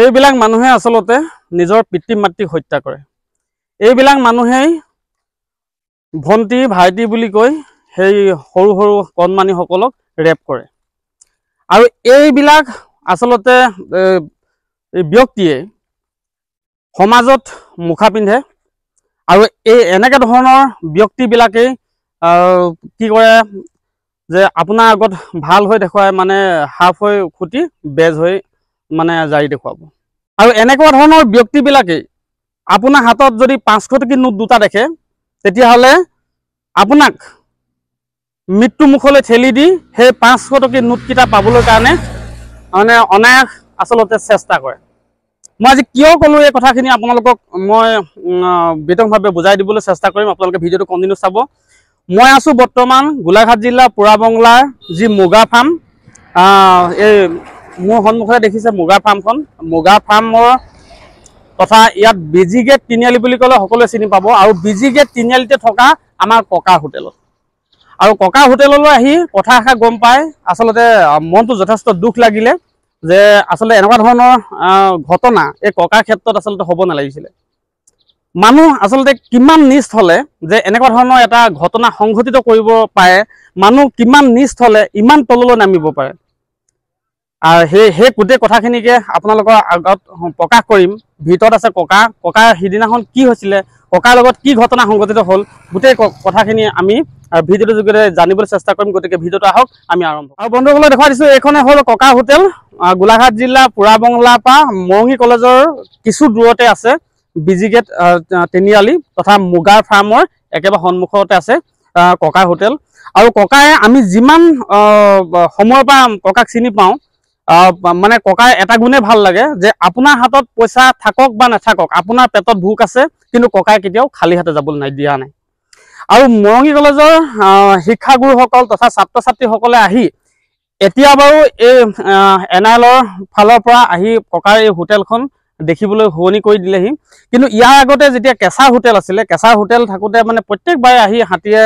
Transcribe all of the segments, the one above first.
এইবিলাক মানুহে আচলতে নিজৰ পিতৃ মাতৃক হত্যা কৰে। এইবিলাক মানুহেই ভণ্টি ভাইটি বুলি কৈ সেই সৰু সৰু কণমানিসকলক ৰেপ কৰে। আৰু এইবিলাক আচলতে ব্যক্তিয়ে সমাজত মুখা পিন্ধে আৰু এই এনেকৈ ধৰণৰ ব্যক্তিবিলাকেই কি কৰে যে আপোনাৰ আগত ভাল হৈ দেখুৱাই মানে হাফ হৈ খুটি বেজ হৈ মানে জাৰি দেখুৱাব। আৰু এনেকুৱা ধৰণৰ ব্যক্তিবিলাকেই আপোনাৰ হাতত যদি 500 টকীয়া নোট দুটা দেখে তেতিয়াহ'লে আপোনাক মৃত্যু মুখলৈ ঠেলি দি সেই 500 টকীয়া নোটকেইটা পাবলৈ কাৰণে মানে অনায়াস আচলতে চেষ্টা কৰে। মই আজি কিয় ক'লোঁ এই কথাখিনি আপোনালোকক মই বিতংভাৱে বুজাই দিবলৈ চেষ্টা কৰিম। আপোনালোকে ভিডিঅ'টো কণ্টিনিউ চাব। মই আছোঁ বৰ্তমান গোলাঘাট জিলা পোৰাবংলাৰ যি মুগা ফাৰ্ম, এই মোৰ সন্মুখতে দেখিছে মুগা ফাৰ্মখন। মুগা ফাৰ্মৰ তথা ইয়াত বিজি গেট তিনিআলি বুলি ক'লে সকলোৱে চিনি পাব। আৰু বিজি গেট তিনিআলিতে থকা আমাৰ ককা হোটেলত। আৰু ককা হোটেললৈ আহি কথা এষাৰ গম পাই আচলতে মনটো যথেষ্ট দুখ লাগিলে যে আচলতে এনেকুৱা ধৰণৰ ঘটনা এই ককাৰ ক্ষেত্ৰত আচলতে হ'ব নালাগিছিলে। মানুহ আচলতে কিমান নিষ্ঠ হ'লে যে এনেকুৱা ধৰণৰ এটা ঘটনা সংঘটিত কৰিব পাৰে, মানুহ কিমান নিষ্ঠ হ'লে ইমান তললৈ নামিব পাৰে। আৰু সেই গোটেই কথাখিনিকে আপোনালোকৰ আগত প্ৰকাশ কৰিম। ভিতৰত আছে ককাৰ সিদিনাখন কি হৈছিলে, ককাৰ লগত কি ঘটনা সংঘটিত হ'ল, গোটেই কথাখিনি আমি ভিডিঅ'টোৰ যোগেৰে জানিবলৈ চেষ্টা কৰিম। গতিকে ভিডিঅ'টো আহক, আমি আৰম্ভ। আৰু বন্ধুসকলক দেখুৱাই দিছোঁ, এইখনে হ'ল ককা হোটেল। গোলাঘাট জিলা পোৰাবংলাৰ পৰা মৰঙী কলেজৰ কিছু দূৰতে আছে বিজি গেট তিনিআলি তথা মুগাৰ ফাৰ্মৰ একেবাৰে সন্মুখতে আছে ককাৰ হোটেল। আৰু ককাই আমি যিমান সময়ৰ পৰা ককাক চিনি পাওঁ, মানে ককাৰ এটা গুণে ভাল লাগে যে আপোনাৰ হাতত পইচা থাকক বা নাথাকক, আপোনাৰ পেটত ভোক আছে, কিন্তু ককাই কেতিয়াও খালী হাতে যাবলৈ দিয়া নাই। আৰু মৰঙী কলেজৰ শিক্ষাগুৰুসকল তথা ছাত্ৰ ছাত্ৰীসকলে আহি এতিয়া বাৰু এই NIL-ৰ ফালৰ পৰা আহি ককাৰ এই হোটেলখন দেখিবলৈ শুৱনি কৰি দিলেহি। কিন্তু ইয়াৰ আগতে যেতিয়া কেঁচা হোটেল আছিলে, কেঁচা হোটেল থাকোঁতে মানে প্ৰত্যেকবাৰে আহি হাতীয়ে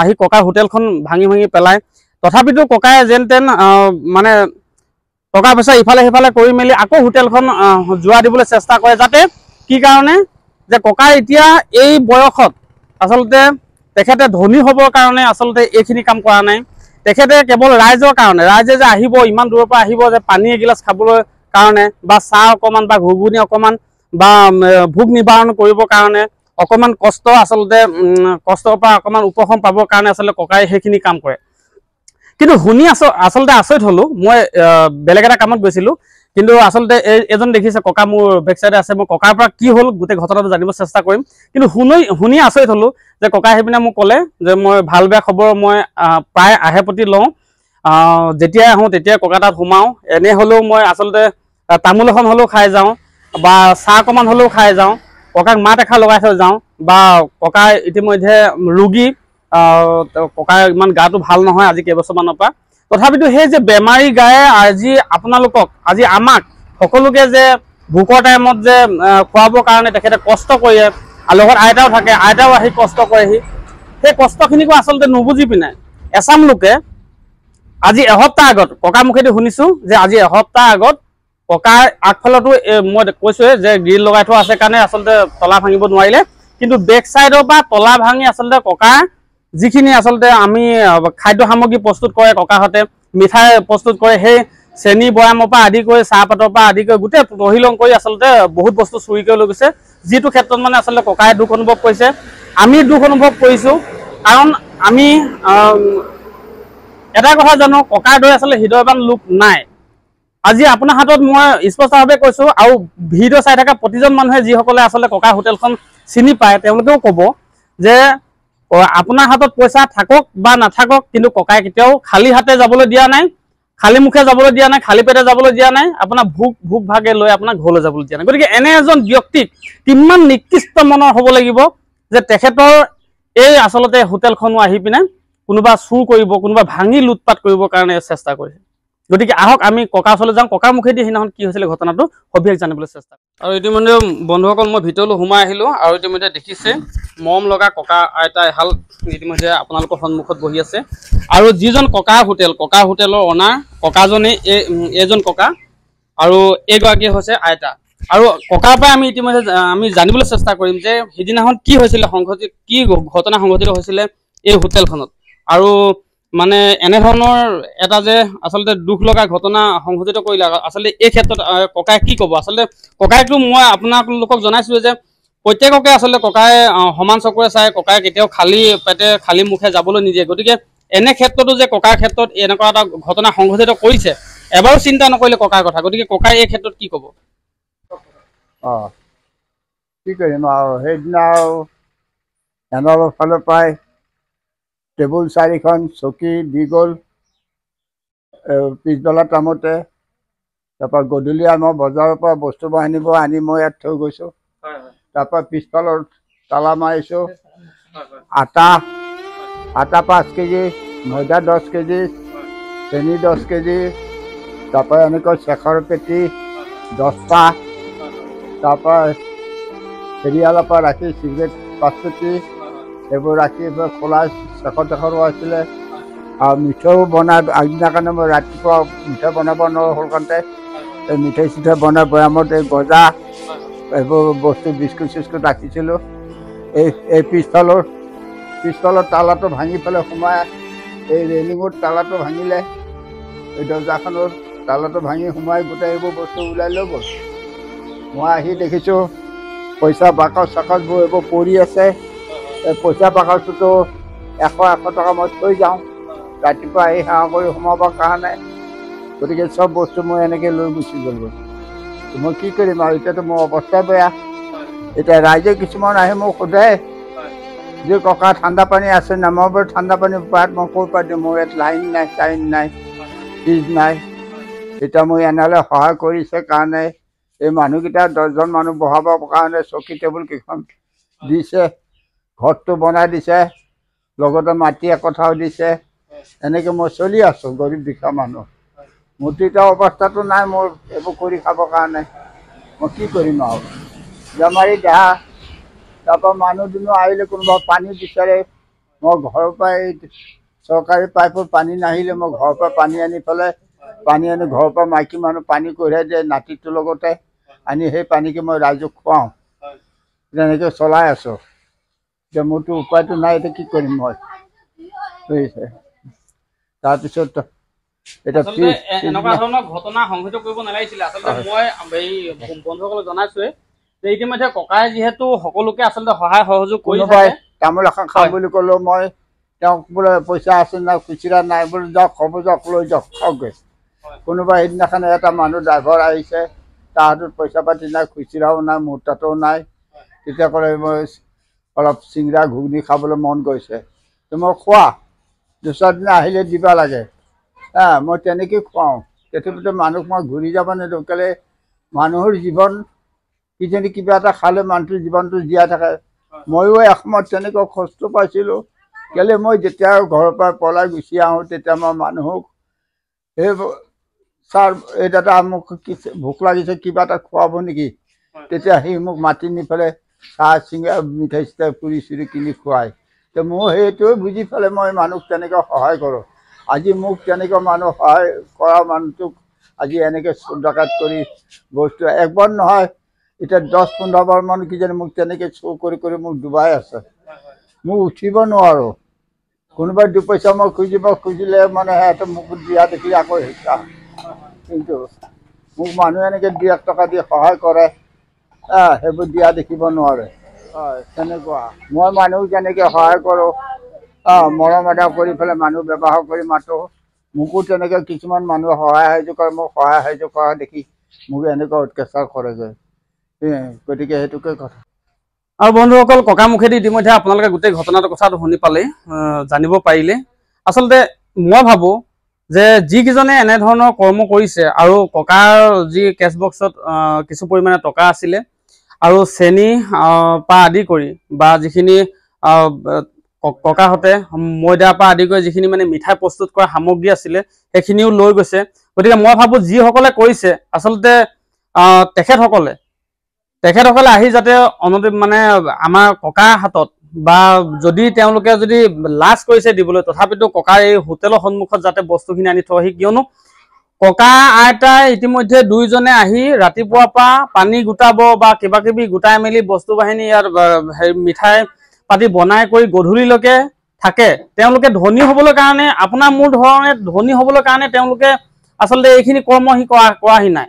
আহি ককাৰ হোটেলখন ভাঙি পেলায়। তথাপিতো ককাই যেন তেন মানে টকা পইচা ইফালে সিফালে কৰি মেলি আকৌ হোটেলখন যোৱা দিবলৈ চেষ্টা কৰে। যাতে কি কাৰণে যে ককাই এতিয়া এই বয়সত আচলতে তেখেতে ধনী হ'বৰ কাৰণে আচলতে এইখিনি কাম কৰা নাই। তেখেতে কেৱল ৰাইজৰ কাৰণে, ৰাইজে যে আহিব ইমান দূৰৰ পৰা আহিব যে পানী এগিলাচ খাবলৈ কাৰণে বা চাহ অকণমান বা ঘুগুনি অকণমান বা ভোক নিবাৰণ কৰিবৰ কাৰণে অকণমান কষ্ট আচলতে কষ্টৰ পৰা অকণমান উপশম পাবৰ কাৰণে আচলতে ককাই সেইখিনি কাম কৰে। কিন্তু শুনি আচলতে আচৰিত হ'লোঁ। মই বেলেগ এটা কামত গৈছিলোঁ, কিন্তু আচলতে এজন দেখিছে ককা মোৰ বেক চাইডে আছে। মই ককাৰ পৰা কি হ'ল গোটেই ঘটনাটো জানিব চেষ্টা কৰিম। কিন্তু শুনি আচৰিত হ'লোঁ যে ককাই আহি পিনে মোক ক'লে যে মই ভাল বেয়া খবৰ মই প্ৰায় আহে প্ৰতি লওঁ। যেতিয়াই আহোঁ তেতিয়াই ককা তাত সোমাওঁ। এনে হ'লেও মই আচলতে তামোল এখন হ'লেও খাই যাওঁ বা চাহ অকণমান হ'লেও খাই যাওঁ, ককাক মাত এষাৰ লগাই থৈ যাওঁ। বা ককা ইতিমধ্যে ৰোগী, ককাৰ ইমান গাটো ভাল নহয় আজি কেইবছৰমানৰ পৰা। তথাপিতো সেই যে বেমাৰী গায়ে আজি আপোনালোকক, আজি আমাক সকলোকে যে ভোকৰ টাইমত যে খুৱাবৰ কাৰণে তেখেতে কষ্ট কৰে, আৰু লগত আইতাও থাকে, আইতাও আহি কষ্ট কৰেহি। সেই কষ্টখিনিকো আচলতে নুবুজি পিনে এচাম লোকে আজি এসপ্তাহ আগত ককাৰ মুখেদি শুনিছোঁ যে আজি এসপ্তাহ আগত ককাৰ আগফালতো মই কৈছোঁৱে যে গ্ৰিল লগাই থোৱা আছে কাৰণে আচলতে তলা ভাঙিব নোৱাৰিলে। কিন্তু বেক চাইডৰ পৰা তলা ভাঙি আচলতে ককাৰ যিখিনি আচলতে আমি খাদ্য সামগ্ৰী প্ৰস্তুত কৰে, ককাহঁতে মিঠাই প্ৰস্তুত কৰে, সেই চেনি বৈয়ামৰ পৰা আদি কৰি চাহপাতৰ পৰা আদি কৰি গোটেই তহিলং কৰি আচলতে বহুত বস্তু চুৰি কৰি লৈ গৈছে। যিটো ক্ষেত্ৰত মানে আচলতে ককাই দুখ অনুভৱ কৰিছে, আমি দুখ অনুভৱ কৰিছোঁ। কাৰণ আমি এটা কথা জানো, ককাৰ দৰে আচলতে হৃদয়ৱান লোক নাই। আজি আপোনাৰ হাতত মই স্পষ্টভাৱে কৈছোঁ, আৰু ভিডিঅ' চাই থকা প্ৰতিজন মানুহে যিসকলে আচলতে ককাৰ হোটেলখন চিনি পায় তেওঁলোকেও ক'ব যে আপোনাৰ হাতত পইচা থাকক বা নাথাকক, কিন্তু ককাই কেতিয়াও খালী হাতে যাবলৈ দিয়া নাই, খালী মুখে যাবলৈ দিয়া নাই, খালী পেটে যাবলৈ দিয়া নাই, আপোনাৰ ভোক ভাগে লৈ আপোনাৰ ঘৰলৈ যাবলৈ দিয়া নাই। গতিকে এনে এজন ব্যক্তিক কিমান নিকৃষ্ট মনৰ হ'ব লাগিব যে তেখেতৰ এই আচলতে হোটেলখনো আহি পিনে কোনোবা চুৰ কৰিব, কোনোবা ভাঙি লুটপাট কৰিবৰ কাৰণে চেষ্টা কৰিছে। গতিকে আহক আমি ককাৰ ওচৰলৈ যাওঁ, ককাৰ মুখেদি সেইদিনাখন কি হৈছিলে ঘটনাটো সবিশেষ জানিবলৈ চেষ্টা কৰোঁ। আৰু ইতিমধ্যে বন্ধুসকল মই ভিতৰলৈ সোমাই আহিলোঁ, আৰু ইতিমধ্যে দেখিছে মৰম লগা ককা আইতা এহাল ইতিমধ্যে আপোনালোকৰ সন্মুখত বহি আছে। আৰু যিজন ককাৰ হোটেলৰ অনাৰ ককাজনে এইজন ককা, আৰু এইগৰাকী হৈছে আইতা। আৰু ককাৰ পৰা আমি ইতিমধ্যে আমি জানিবলৈ চেষ্টা কৰিম যে সিদিনাখন কি হৈছিলে, কি ঘটনা সংঘটিত হৈছিলে এই হোটেলখনত, আৰু মানে এনেধৰণৰ এটা যে আচলতে দুখ লগা ঘটনা সংঘটিত কৰিলে। আচলতে এই ক্ষেত্ৰত ককাই কি ক'ব? আচলতে ককাইকটো মই আপোনালোকক জনাইছিলোঁ যে প্ৰত্যেককে আচলতে ককাই সমান চকুৰে চাই, ককাই কেতিয়াও খালী পেটে খালী মুখে যাবলৈ নিদিয়ে। গতিকে এনে ক্ষেত্ৰতো যে ককাৰ ক্ষেত্ৰত এনেকুৱা এটা ঘটনা সংঘটিত কৰিছে, এবাৰো চিন্তা নকৰিলে ককাৰ কথা। গতিকে ককাই এই ক্ষেত্ৰত কি ক'ব? কি কৰিম আৰু সেইদিনা আৰু এনৰ ফালৰ পৰাই টেবুল 4খন চকী দি গ'ল পিছবেলা টাইমতে। তাৰপৰা গধূলি মই বজাৰৰ পৰা বস্তু বাহিনীব আনি মই ইয়াত থৈ গৈছোঁ। তাৰপৰা পিছফালৰ তালা মাৰিছোঁ। আটা 5 কেজি, ময়দা 10 কেজি, চেনি 10 কেজি, তাৰপৰা এনেকৈ চেখৰ পেটি 10টা, তাৰপৰা ফেৰিয়ালৰ পৰা ৰাখি চিগাৰেট 5 পেটি, এইবোৰ ৰাখি এইবোৰ খোলা চেখৰ আছিলে। আৰু মিঠৈও বনাই আগদিনা কাৰণে মই ৰাতিপুৱা মিঠৈ বনাব নোৱাৰোঁ হ'ল কাৰণতে এই মিঠৈ চিঠৈ বনাই বৈয়ামত এই গজা এইবোৰ বস্তু বিস্কুট চিস্কুট ৰাখিছিলোঁ। এই পিছফালৰ তালাটো ভাঙি পেলাই সোমাই এই ৰেলিঙত তালাটো ভাঙিলে, এই দৰ্জাখনৰ তালাটো ভাঙি সোমাই গোটেই এইবোৰ বস্তু ওলাই লৈ গ'ল। মই আহি দেখিছোঁ পইচা বাকচ চাকচবোৰ এইবোৰ পৰি আছে। এই পইচা বাকচটোতো 100 টকা মই থৈ যাওঁ ৰাতিপুৱা আহি সেৱা কৰি সোমাবৰ কাৰণে। গতিকে চব বস্তু মই এনেকৈ লৈ গুচি গ'লগৈ। মই কি কৰিম আৰু এতিয়াতো মোৰ অৱস্থা বেয়া। এতিয়া ৰাইজে কিছুমান আহি মোক সোধে যে ককা ঠাণ্ডা পানী আছে নাই? মই বাৰু ঠাণ্ডা পানী পাত মই ক'ৰ পৰা দিম, মোৰ ইয়াত লাইন নাই, চাইন নাই, ফ্ৰিজ নাই। এতিয়া মই এনেহ'লে সহায় কৰিছে কাৰণে এই মানুহকেইটা 10জন মানুহ বহাবৰ কাৰণে চকী টেবুল কেইখন দিছে, ঘৰটো বনাই দিছে, লগতে মাটি একঠাও দিছে। এনেকৈ মই চলি আছোঁ গৰীব দুখীয়া মানুহ। মোৰতো এতিয়া অৱস্থাটো নাই মোৰ এইবোৰ কৰি খাবৰ কাৰণে। মই কি কৰিম আৰু বেমাৰী দেহা। তাৰপৰা মানুহ দুনুহ আহিলে কোনোবা পানী বিচাৰে, মই ঘৰৰ পৰাই চৰকাৰী পাইপৰ পানী নাহিলে মই ঘৰৰ পৰা পানী আনি পেলাই ঘৰৰ পৰা মাইকী মানুহ পানী কঢ়িয়াই দিয়ে নাতিটোৰ লগতে আনি সেই পানীকে মই ৰাইজক খুৱাওঁ। তেনেকৈ চলাই আছোঁ। এতিয়া মোৰতো উপায়টো নাই, এতিয়া কি কৰিম মই বুজিছে। তাৰপিছত এনেকুৱা ধৰণৰ ঘটনা সংঘটিত কৰিব নালাগিছিলে। আচলতে মই এই বন্ধুসকলক জনাইছোৱে যে ইতিমধ্যে ককাই যিহেতু সকলোকে আচলতে সহায় সহযোগ কৰি থাকে। তামোল এখন খাম বুলি ক'লেও মই তেওঁক বোলে পইচা আছে নাই, খুচুৰা নাই, বোলে যাওক হ'ব যাওক লৈ যাওক খাওকগৈ। কোনোবা সেইদিনাখন এটা মানুহ ড্ৰাইভাৰ আহিছে, তাৰ হাতত পইচা পাতি নাই, খুচুৰাও নাই, মোৰ তাতো নাই। তেতিয়া ক'লে মই অলপ চিংৰা ঘুগুনি খাবলৈ মন গৈছে, মই খোৱা 2-4 দিন আহিলে দিবা লাগে। মই তেনেকৈ খুৱাওঁ। তথাপিতো মানুহক মই ঘূৰি যাব নিদিওঁ। কেলৈ মানুহৰ জীৱন কিজানি কিবা এটা খালে মানুহটোৰ জীৱনটো জীয়াই থাকে। ময়ো এসময়ত তেনেকৈ কষ্ট পাইছিলোঁ। কেলৈ মই যেতিয়া ঘৰৰ পৰা পলাই গুচি আহোঁ তেতিয়া মই মানুহক এই ছাৰ এই দাদা মোক ভোক লাগিছে কিবা এটা খুৱাব নেকি? তেতিয়া সি মোক মাতি নি পেলাই চাহ চিঙৰা মিঠাই চিঠাই পুৰি চুৰি কিনি খুৱায়। তো মোৰ সেইটোৱে বুজি পেলাই মই মানুহক তেনেকৈ সহায় কৰোঁ। আজি মোক তেনেকৈ মানুহ সহায় কৰা মানুহটোক আজি এনেকৈ চুৰ ডকাইত কৰি বস্তু একবাৰ নহয় এতিয়া 10-15 বাৰ মান কিজানি মোক তেনেকৈ চুৰ কৰি কৰি মোক ডুবাই আছে। মোক উঠিব নোৱাৰোঁ। কোনোবাই 2 পইচা মই খুজিলে মানে সিহঁতে মোক দিয়া দেখিলে আকৌ হিংসা। কিন্তু মোক মানুহে এনেকৈ 2-1 টকা দি সহায় কৰে, সেইবোৰ দিয়া দেখিব নোৱাৰে। তেনেকুৱা মই মানুহক যেনেকৈ সহায় কৰোঁ, মৰম আদৰ কৰি পেলাই মানুহ ব্যৱহাৰ কৰি মাতোঁ, মোকো তেনেকৈ কিছুমান মানুহে সহায় সাহায্য কৰে। মোক সহায় সাহায্য কৰা দেখি মোক এনেকুৱা অত্যাচাৰ কৰেগৈ। গতিকে সেইটোকে কথা। আৰু বন্ধুসকল, ককা মুখেদি ইতিমধ্যে আপোনালোকে গোটেই ঘটনাটোৰ কথাটো শুনি পালেই, জানিব পাৰিলে। আচলতে মই ভাবোঁ যে যিকেইজনে এনেধৰণৰ কৰ্ম কৰিছে আৰু ককাৰ যি কেছ বক্সত কিছু পৰিমাণে টকা আছিলে আৰু চেনি পৰা আদি কৰি বা যিখিনি ককাহঁতে ময়দাৰ পৰা আদি কৰি যিখিনি মানে মিঠাই প্ৰস্তুত কৰা সামগ্ৰী আছিলে সেইখিনিও লৈ গৈছে। গতিকে মই ভাবোঁ যিসকলে কৰিছে আচলতে তেখেতসকলে আহি যাতে মানে আমাৰ ককাৰ হাতত বা যদি তেওঁলোকে যদি লাজ কৰিছে দিবলৈ, তথাপিতো ককাৰ এই হোটেলৰ সন্মুখত যাতে বস্তুখিনি আনি থয়হি। কিয়নো ককা আইতাই ইতিমধ্যে দুইজনে আহি ৰাতিপুৱাৰ পৰা পানী গোটাব বা কিবা কিবি গোটাই মেলি বস্তু বাহিনী ইয়াৰ মিঠাই পাতি বনাই কৰি গধূলিলৈকে থাকে। তেওঁলোকে ধনী হ'বলৈ কাৰণে আপোনাৰ মোৰ ধৰণে ধনী হ'বলৈ কাৰণে তেওঁলোকে আচলতে এইখিনি কৰ্ম কৰাহি নাই।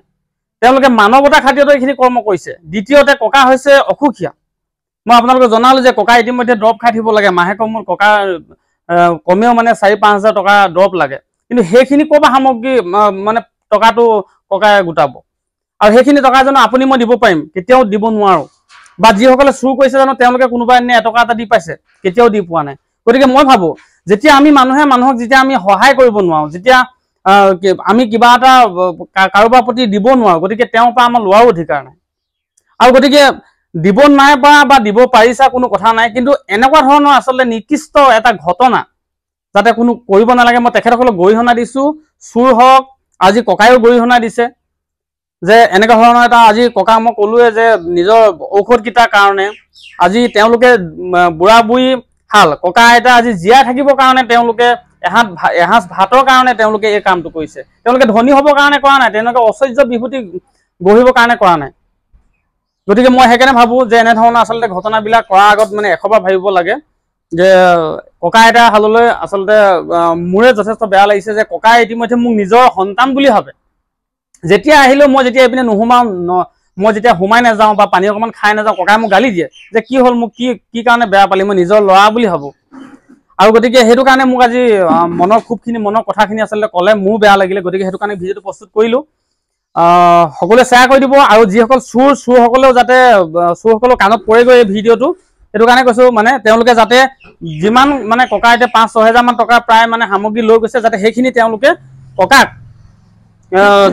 তেওঁলোকে মানৱতা খাতিৰত এইখিনি কৰ্ম কৰিছে। দ্বিতীয়তে ককা হৈছে অসুখীয়া। মই আপোনালোকে জনালো যে ককা ইতিমধ্যে দৰৱ খাই থাকিব লাগে। মাহেকৰ মূৰত ককা কমেও মানে 4-5 হাজাৰ টকা দৰৱ লাগে। কিন্তু সেইখিনি ক'ৰ পৰা সামগ্ৰী মানে টকাটো ককাই গোটাব? আৰু সেইখিনি টকা জানো আপুনি মই দিব পাৰিম? কেতিয়াও দিব নোৱাৰো। বা যিসকলে চুৰ কৰিছে জানো তেওঁলোকে কোনোবাই এনে এটকা এটা দি পাইছে? কেতিয়াও দি পোৱা নাই। গতিকে মই ভাবো যেতিয়া আমি মানুহক যেতিয়া আমি সহায় কৰিব নোৱাৰো, যেতিয়া আমি কিবা এটা কাৰোবাৰ প্ৰতি দিব নোৱাৰো, গতিকে তেওঁৰ পৰা আমাৰ লোৱাৰো অধিকাৰ নাই। আৰু গতিকে দিব নাই বা দিব পাৰিছা কোনো কথা নাই, কিন্তু এনেকুৱা ধৰণৰ আচলতে নিকৃষ্ট এটা ঘটনা যাতে কোনো কৰিব নালাগে। মই তেখেতসকলক গৰিহণা দিছো। চুৰ হওক, আজি ককায়ো গৰিহণা দিছে যে এনেকুৱা ধৰণৰ এটা আজি ককা মই ক'লোৱে যে নিজৰ ঔষধকেইটাৰ কাৰণে আজি তেওঁলোকে বুঢ়া বুঢ়ী হাল ককা আইতা আজি জীয়াই থাকিবৰ কাৰণে তেওঁলোকে এসাঁজ ভাতৰ কাৰণে তেওঁলোকে এই কামটো কৰিছে। তেওঁলোকে ধনী হ'বৰ কাৰণে কৰা নাই, তেওঁলোকে ঐশ্বৰ্য বিভূতি গঢ়িবৰ কাৰণে কৰা নাই। গতিকে মই সেইকাৰণে ভাবো যে এনেধৰণৰ আচলতে ঘটনাবিলাক কৰাৰ আগত মানে 100 বাৰ ভাবিব লাগে যে ককা আইতাৰ হাললৈ আচলতে মোৰে যথেষ্ট বেয়া লাগিছে যে ককাই ইতিমধ্যে মোক নিজৰ সন্তান বুলি ভাবে। যেতিয়া আহিলেও মই যেতিয়া এইপিনে নোসোমাওঁ, মই যেতিয়া সোমাই নাযাওঁ বা পানী অকণমান খাই নাযাওঁ, ককাই মোক গালি দিয়ে যে কি হ'ল, মোক কি কাৰণে বেয়া পালি, মই নিজৰ ল'ৰা বুলি ভাবো। আৰু গতিকে সেইটো কাৰণে মোক আজি মনৰ খুবখিনি মনৰ কথাখিনি আচলতে ক'লে মোৰ বেয়া লাগিলে। গতিকে সেইটো কাৰণে ভিডিঅ'টো প্ৰস্তুত কৰিলোঁ। সকলোৱে শ্বেয়াৰ কৰি দিব। আৰু যিসকল চুৰসকলেও যাতে চুৰসকলৰ কাণত পৰেগৈ এই ভিডিঅ'টো, সেইটো কাৰণে কৈছোঁ মানে তেওঁলোকে যাতে যিমান মানে ককা এতিয়া 5-6 হাজাৰমান টকা প্ৰায় মানে সামগ্ৰী লৈ গৈছে যাতে সেইখিনি তেওঁলোকে ককাক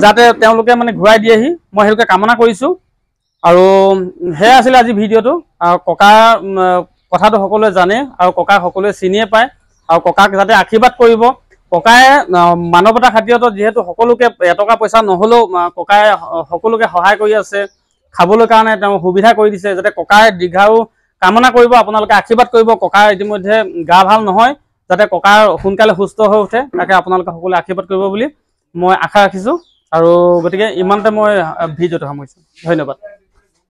যাতে তেওঁলোকে মানে ঘূৰাই দিয়েহি, মই সেইটোকে কামনা কৰিছোঁ। আৰু সেয়া আছিলে আজি ভিডিঅ'টো। ককাৰ কথাটো সকলোৱে জানে আৰু ককাক সকলোৱে চিনিয়ে পায়। আৰু ককাক যাতে আশীৰ্বাদ কৰিব। ককাই মানৱতা খাতিৰত যিহেতু সকলোকে এটকা পইচা নহ'লেও ককাই সকলোকে সহায় কৰি আছে, খাবলৈ কাৰণে তেওঁ সুবিধা কৰি দিছে। যাতে ককাই দীৰ্ঘায়ু কামনা কৰিব, আপোনালোকে আশীৰ্বাদ কৰিব। ককাৰ ইতিমধ্যে গা ভাল নহয়, যাতে ককাৰ সোনকালে সুস্থ হৈ উঠে, তাকে আপোনালোকে সকলোৱে আশীৰ্বাদ কৰিব বুলি মই আশা ৰাখিছোঁ। আৰু গতিকে ইমানতে মই ভিডিঅ'টো সামৰিছোঁ। ধন্যবাদ।